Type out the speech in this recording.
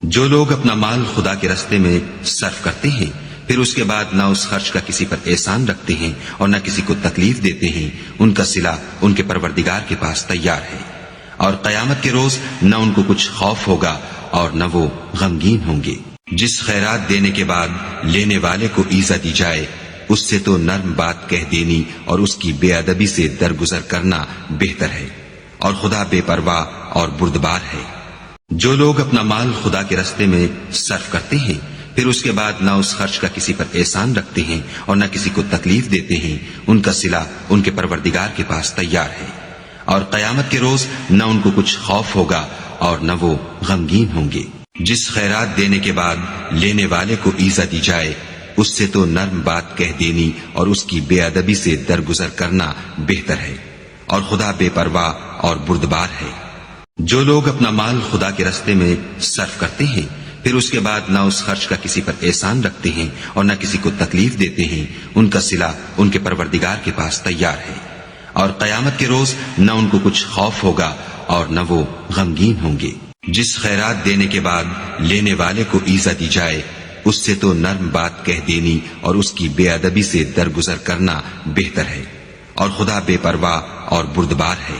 جو لوگ اپنا مال خدا کے راستے میں صرف کرتے ہیں پھر اس کے بعد نہ اس خرچ کا کسی پر احسان رکھتے ہیں اور نہ کسی کو تکلیف دیتے ہیں، ان کا صلہ ان کے پروردگار کے پاس تیار ہے، اور قیامت کے روز نہ ان کو کچھ خوف ہوگا اور نہ وہ غمگین ہوں گے۔ جس خیرات دینے کے بعد لینے والے کو ایذا دی جائے اس سے تو نرم بات کہہ دینی اور اس کی بے ادبی سے درگزر کرنا بہتر ہے، اور خدا بے پرواہ اور بردبار ہے۔ جو لوگ اپنا مال خدا کے راستے میں صرف کرتے ہیں پھر اس کے بعد نہ اس خرچ کا کسی پر احسان رکھتے ہیں اور نہ کسی کو تکلیف دیتے ہیں، ان کا صلہ ان کے پروردگار کے پاس تیار ہے، اور قیامت کے روز نہ ان کو کچھ خوف ہوگا اور نہ وہ غمگین ہوں گے۔ جس خیرات دینے کے بعد لینے والے کو ایذا دی جائے اس سے تو نرم بات کہہ دینی اور اس کی بے ادبی سے درگزر کرنا بہتر ہے، اور خدا بے پرواہ اور بردبار ہے۔ جو لوگ اپنا مال خدا کے راستے میں صرف کرتے ہیں پھر اس کے بعد نہ اس خرچ کا کسی پر احسان رکھتے ہیں اور نہ کسی کو تکلیف دیتے ہیں، ان کا صلہ ان کے پروردگار کے پاس تیار ہے، اور قیامت کے روز نہ ان کو کچھ خوف ہوگا اور نہ وہ غمگین ہوں گے۔ جس خیرات دینے کے بعد لینے والے کو ایذا دی جائے اس سے تو نرم بات کہہ دینی اور اس کی بے ادبی سے درگزر کرنا بہتر ہے، اور خدا بے پرواہ اور بردبار ہے۔